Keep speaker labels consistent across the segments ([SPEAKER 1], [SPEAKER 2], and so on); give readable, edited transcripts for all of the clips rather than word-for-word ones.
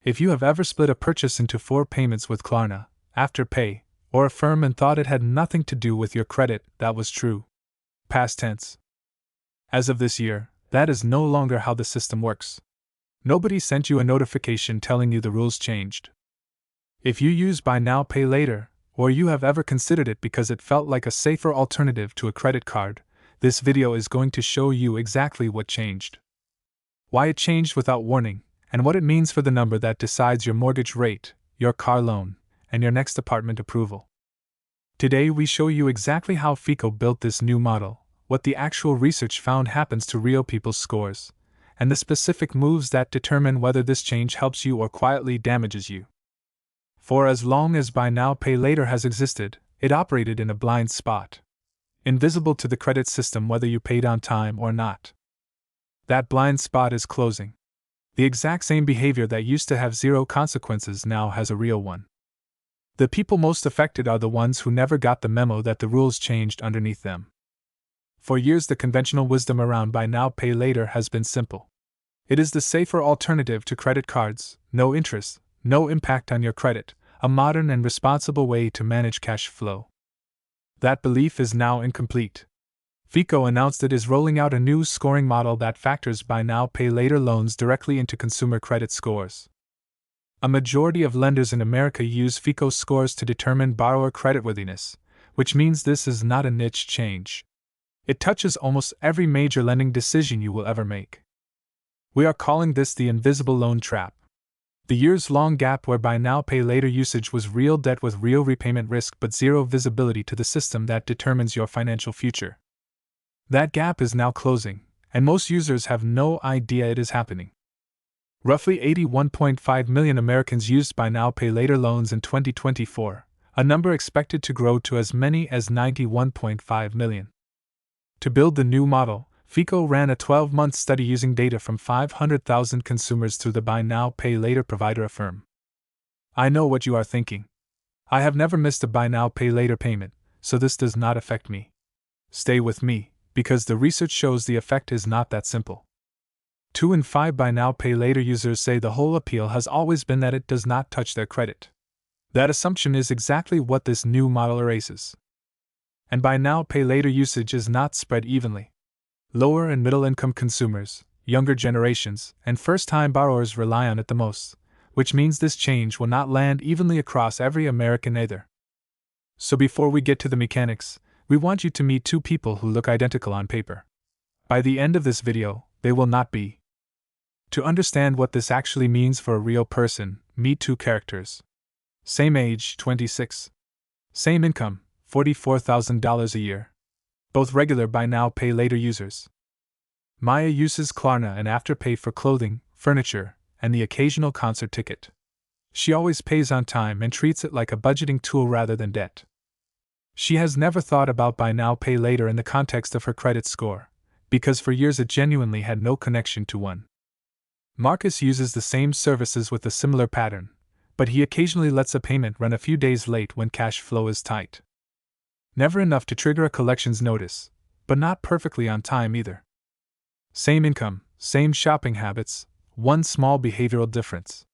[SPEAKER 1] If you have ever split a purchase into 4 payments with Klarna, Afterpay, or Affirm and thought it had nothing to do with your credit, that was true. Past tense. As of this year, that is no longer how the system works. Nobody sent you a notification telling you the rules changed. If you use Buy Now Pay Later, or you have ever considered it because it felt like a safer alternative to a credit card, this video is going to show you exactly what changed. Why it changed without warning, and what it means for the number that decides your mortgage rate, your car loan, and your next apartment approval. Today we show you exactly how FICO built this new model, what the actual research found happens to real people's scores, and the specific moves that determine whether this change helps you or quietly damages you. For as long as Buy Now Pay Later has existed, it operated in a blind spot, invisible to the credit system whether you paid on time or not. That blind spot is closing. The exact same behavior that used to have zero consequences now has a real one. The people most affected are the ones who never got the memo that the rules changed underneath them. For years, the conventional wisdom around Buy Now Pay Later has been simple. It is the safer alternative to credit cards, no interest, no impact on your credit, a modern and responsible way to manage cash flow. That belief is now incomplete. FICO announced it is rolling out a new scoring model that factors Buy Now Pay Later loans directly into consumer credit scores. A majority of lenders in America use FICO scores to determine borrower creditworthiness, which means this is not a niche change. It touches almost every major lending decision you will ever make. We are calling this the invisible loan trap. The years-long gap where Buy Now Pay Later usage was real debt with real repayment risk but zero visibility to the system that determines your financial future. That gap is now closing, and most users have no idea it is happening. Roughly 81.5 million Americans used Buy Now Pay Later loans in 2024, a number expected to grow to as many as 91.5 million. To build the new model, FICO ran a 12-month study using data from 500,000 consumers through the Buy Now Pay Later provider Affirm. I know what you are thinking. I have never missed a Buy Now Pay Later payment, so this does not affect me. Stay with me, because the research shows the effect is not that simple. 2 in 5 Buy Now Pay Later users say the whole appeal has always been that it does not touch their credit. That assumption is exactly what this new model erases. And Buy Now Pay Later usage is not spread evenly. Lower and middle income consumers, younger generations, and first-time borrowers rely on it the most, which means this change will not land evenly across every American either. So before we get to the mechanics, we want you to meet 2 people who look identical on paper. By the end of this video, they will not be. To understand what this actually means for a real person, meet 2 characters. Same age, 26. Same income, $44,000 a year. Both regular Buy Now Pay Later users. Maya uses Klarna and Afterpay for clothing, furniture, and the occasional concert ticket. She always pays on time and treats it like a budgeting tool rather than debt. She has never thought about Buy Now Pay Later in the context of her credit score, because for years it genuinely had no connection to one. Marcus uses the same services with a similar pattern, but he occasionally lets a payment run a few days late when cash flow is tight. Never enough to trigger a collections notice, but not perfectly on time either. Same income, same shopping habits, one small behavioral difference.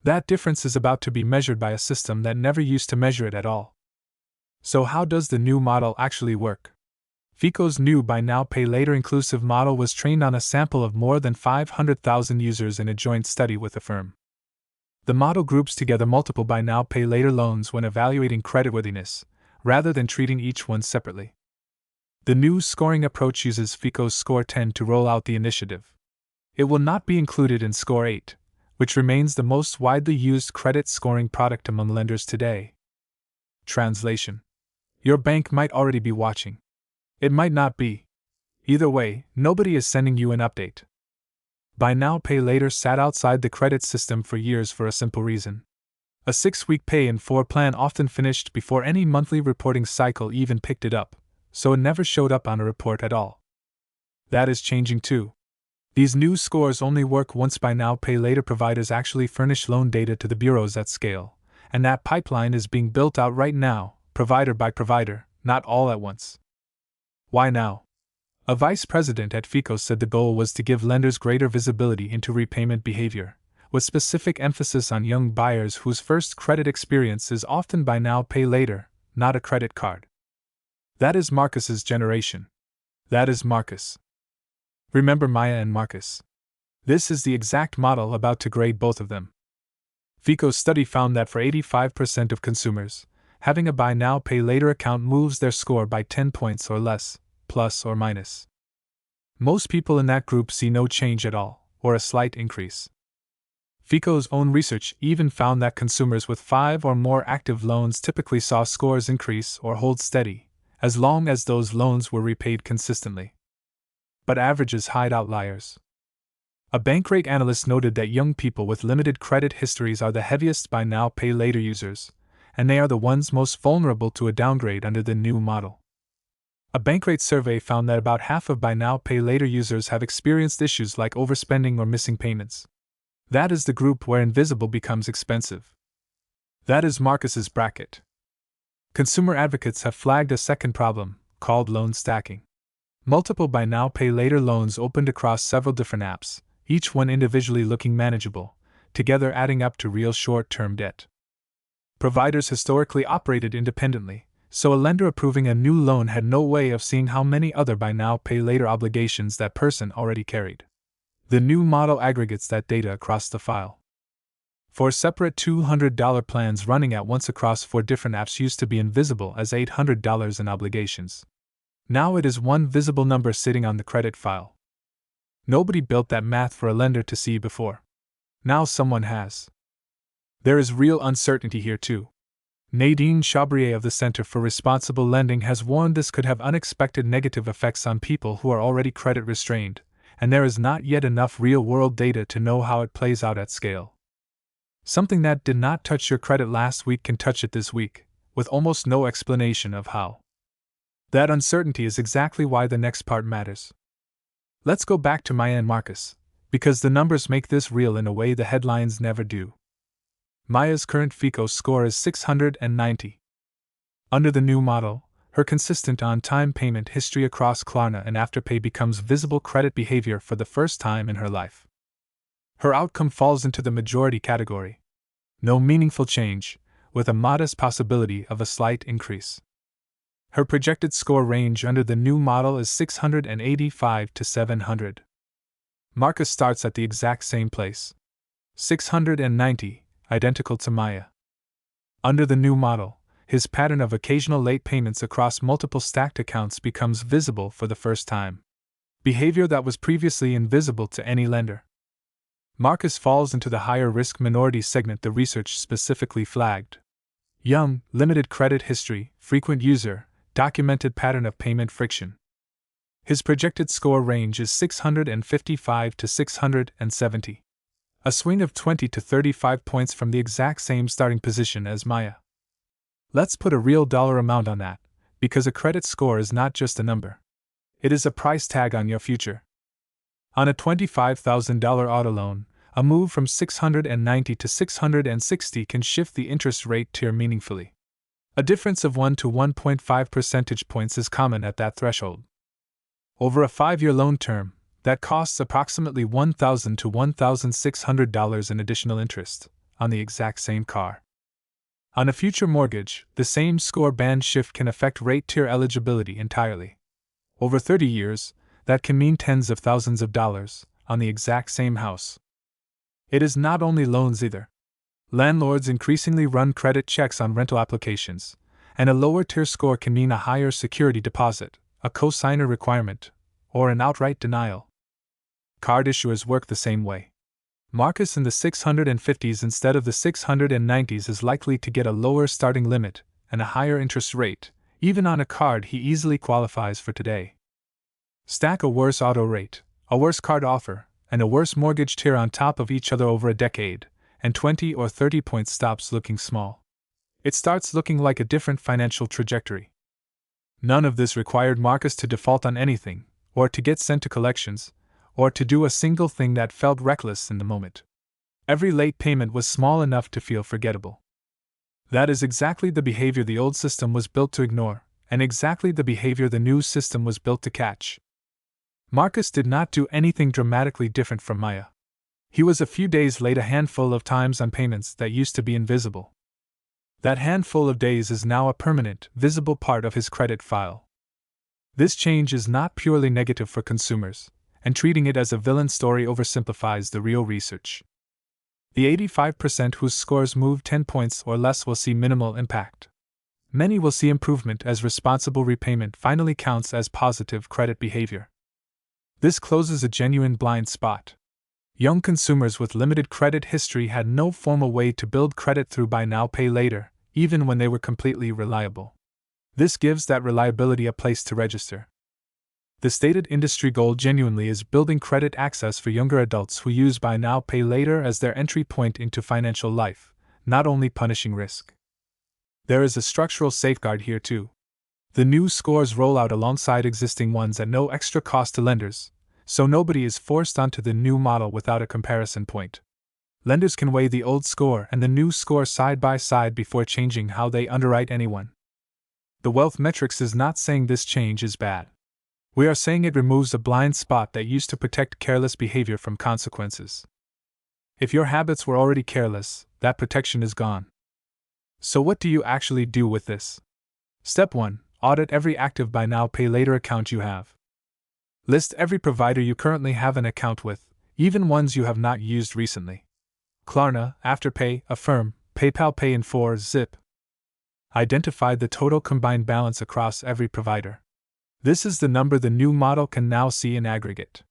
[SPEAKER 1] That difference is about to be measured by a system that never used to measure it at all. So how does the new model actually work? FICO's new Buy Now Pay Later inclusive model was trained on a sample of more than 500,000 users in a joint study with Affirm. The model groups together multiple Buy Now Pay Later loans when evaluating creditworthiness, rather than treating each one separately. The new scoring approach uses FICO Score 10 to roll out the initiative. It will not be included in Score 8, which remains the most widely used credit scoring product among lenders today. Translation: your bank might already be watching. It might not be. Either way, nobody is sending you an update. Buy Now Pay Later sat outside the credit system for years for a simple reason. A 6-week pay in 4 plan often finished before any monthly reporting cycle even picked it up, so it never showed up on a report at all. That is changing too. These new scores only work once Buy Now Pay Later providers actually furnish loan data to the bureaus at scale, and that pipeline is being built out right now, provider by provider, not all at once. Why now? A vice president at FICO said the goal was to give lenders greater visibility into repayment behavior, with specific emphasis on young buyers whose first credit experience is often buy now, pay later, not a credit card. That is Marcus's generation. That is Marcus. Remember Maya and Marcus. This is the exact model about to grade both of them. FICO's study found that for 85% of consumers, having a buy now, pay later account moves their score by 10 points or less, plus or minus. Most people in that group see no change at all, or a slight increase. FICO's own research even found that consumers with 5 or more active loans typically saw scores increase or hold steady, as long as those loans were repaid consistently. But averages hide outliers. A Bankrate analyst noted that young people with limited credit histories are the heaviest buy now, pay later users, and they are the ones most vulnerable to a downgrade under the new model. A Bankrate survey found that about half of buy now, pay later users have experienced issues like overspending or missing payments. That is the group where invisible becomes expensive. That is Marcus's bracket. Consumer advocates have flagged a second problem, called loan stacking. Multiple buy now, pay later loans opened across several different apps, each one individually looking manageable, together adding up to real short-term debt. Providers historically operated independently, so a lender approving a new loan had no way of seeing how many other buy now, pay later obligations that person already carried. The new model aggregates that data across the file. For separate $200 plans running at once across 4 different apps used to be invisible as $800 in obligations. Now it is one visible number sitting on the credit file. Nobody built that math for a lender to see before. Now someone has. There is real uncertainty here too. Nadine Chabrier of the Center for Responsible Lending has warned this could have unexpected negative effects on people who are already credit restrained, and there is not yet enough real-world data to know how it plays out at scale. Something that did not touch your credit last week can touch it this week, with almost no explanation of how. That uncertainty is exactly why the next part matters. Let's go back to Maya and Marcus, because the numbers make this real in a way the headlines never do. Maya's current FICO score is 690. Under the new model, her consistent on-time payment history across Klarna and Afterpay becomes visible credit behavior for the first time in her life. Her outcome falls into the majority category. No meaningful change, with a modest possibility of a slight increase. Her projected score range under the new model is 685 to 700. Marcus starts at the exact same place. 690, identical to Maya. Under the new model, his pattern of occasional late payments across multiple stacked accounts becomes visible for the first time. Behavior that was previously invisible to any lender. Marcus falls into the higher risk minority segment the research specifically flagged. Young, limited credit history, frequent user, documented pattern of payment friction. His projected score range is 655 to 670. A swing of 20 to 35 points from the exact same starting position as Maya. Let's put a real dollar amount on that, because a credit score is not just a number. It is a price tag on your future. On a $25,000 auto loan, a move from 690 to 660 can shift the interest rate tier meaningfully. A difference of 1 to 1.5 percentage points is common at that threshold. Over a 5-year loan term, that costs approximately $1,000 to $1,600 in additional interest on the exact same car. On a future mortgage, the same score band shift can affect rate tier eligibility entirely. Over 30 years, that can mean tens of thousands of dollars on the exact same house. It is not only loans either. Landlords increasingly run credit checks on rental applications, and a lower tier score can mean a higher security deposit, a cosigner requirement, or an outright denial. Card issuers work the same way. Marcus in the 650s instead of the 690s is likely to get a lower starting limit and a higher interest rate, even on a card he easily qualifies for today. Stack a worse auto rate, a worse card offer, and a worse mortgage tier on top of each other over a decade, and 20 or 30 points stops looking small. It starts looking like a different financial trajectory. None of this required Marcus to default on anything, or to get sent to collections, or to do a single thing that felt reckless in the moment. Every late payment was small enough to feel forgettable. That is exactly the behavior the old system was built to ignore, and exactly the behavior the new system was built to catch. Marcus did not do anything dramatically different from Maya. He was a few days late a handful of times on payments that used to be invisible. That handful of days is now a permanent, visible part of his credit file. This change is not purely negative for consumers, and treating it as a villain story oversimplifies the real research. The 85% whose scores move 10 points or less will see minimal impact. Many will see improvement as responsible repayment finally counts as positive credit behavior. This closes a genuine blind spot. Young consumers with limited credit history had no formal way to build credit through buy now, pay later, even when they were completely reliable. This gives that reliability a place to register. The stated industry goal genuinely is building credit access for younger adults who use buy now, pay later as their entry point into financial life, not only punishing risk. There is a structural safeguard here too. The new scores roll out alongside existing ones at no extra cost to lenders, so nobody is forced onto the new model without a comparison point. Lenders can weigh the old score and the new score side by side before changing how they underwrite anyone. The wealth metrics is not saying this change is bad. We are saying it removes a blind spot that used to protect careless behavior from consequences. If your habits were already careless, that protection is gone. So what do you actually do with this? Step 1. Audit every active buy now, pay later account you have. List every provider you currently have an account with, even ones you have not used recently. Klarna, Afterpay, Affirm, PayPal Pay in 4, Zip. Identify the total combined balance across every provider. This is the number the new model can now see in aggregate.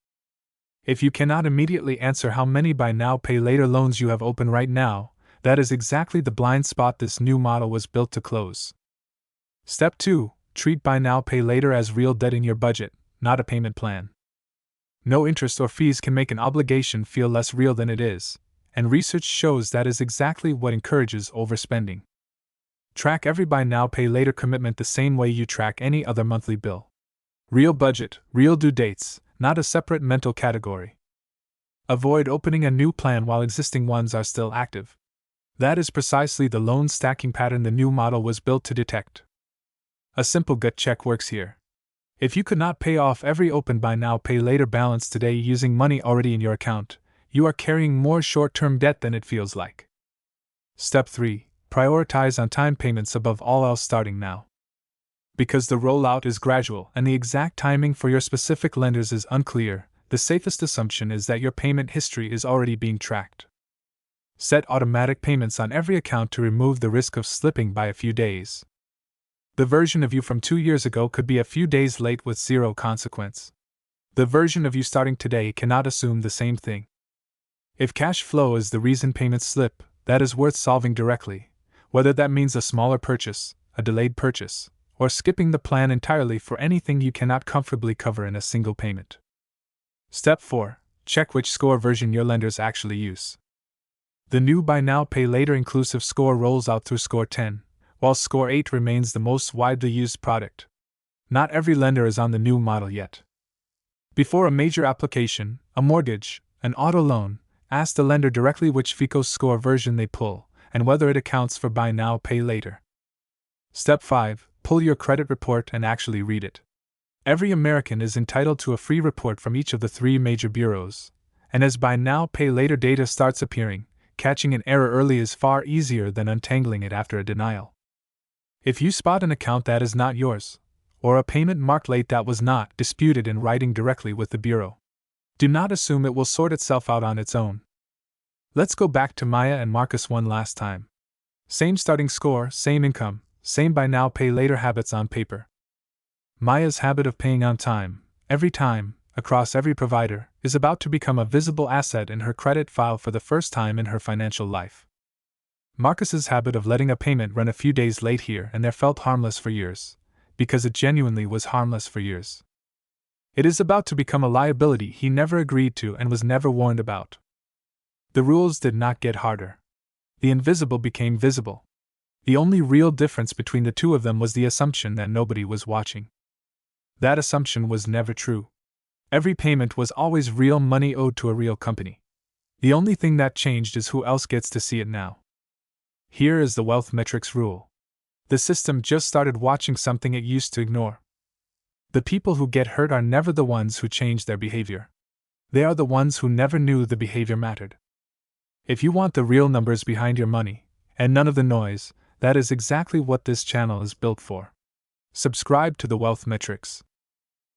[SPEAKER 1] If you cannot immediately answer how many buy now, pay later loans you have open right now, that is exactly the blind spot this new model was built to close. Step 2. Treat buy now, pay later as real debt in your budget, not a payment plan. No interest or fees can make an obligation feel less real than it is, and research shows that is exactly what encourages overspending. Track every buy now, pay later commitment the same way you track any other monthly bill. Real budget, real due dates, not a separate mental category. Avoid opening a new plan while existing ones are still active. That is precisely the loan stacking pattern the new model was built to detect. A simple gut check works here. If you could not pay off every open buy now, pay later balance today using money already in your account, you are carrying more short-term debt than it feels like. Step 3. Prioritize on-time payments above all else starting now. Because the rollout is gradual and the exact timing for your specific lenders is unclear, the safest assumption is that your payment history is already being tracked. Set automatic payments on every account to remove the risk of slipping by a few days. The version of you from 2 years ago could be a few days late with zero consequence. The version of you starting today cannot assume the same thing. If cash flow is the reason payments slip, that is worth solving directly, whether that means a smaller purchase, a delayed purchase, or skipping the plan entirely for anything you cannot comfortably cover in a single payment. Step 4. Check which score version your lenders actually use. The new buy now, pay later inclusive score rolls out through Score 10, while Score 8 remains the most widely used product. Not every lender is on the new model yet. Before a major application, a mortgage, an auto loan, ask the lender directly which FICO Score version they pull, and whether it accounts for buy now, pay later. Step 5. Pull your credit report and actually read it. Every American is entitled to a free report from each of the 3 major bureaus, and as buy now, pay later data starts appearing, catching an error early is far easier than untangling it after a denial. If you spot an account that is not yours, or a payment marked late that was not disputed in writing directly with the bureau, do not assume it will sort itself out on its own. Let's go back to Maya and Marcus one last time. Same starting score, same income, same buy now, pay later habits on paper. Maya's habit of paying on time, every time, across every provider, is about to become a visible asset in her credit file for the first time in her financial life. Marcus's habit of letting a payment run a few days late here and there felt harmless for years, because it genuinely was harmless for years. It is about to become a liability he never agreed to and was never warned about. The rules did not get harder. The invisible became visible. The only real difference between the two of them was the assumption that nobody was watching. That assumption was never true. Every payment was always real money owed to a real company. The only thing that changed is who else gets to see it now. Here is the wealth metrics rule. The system just started watching something it used to ignore. The people who get hurt are never the ones who change their behavior. They are the ones who never knew the behavior mattered. If you want the real numbers behind your money, and none of the noise, that is exactly what this channel is built for. Subscribe to the Wealth Matrix.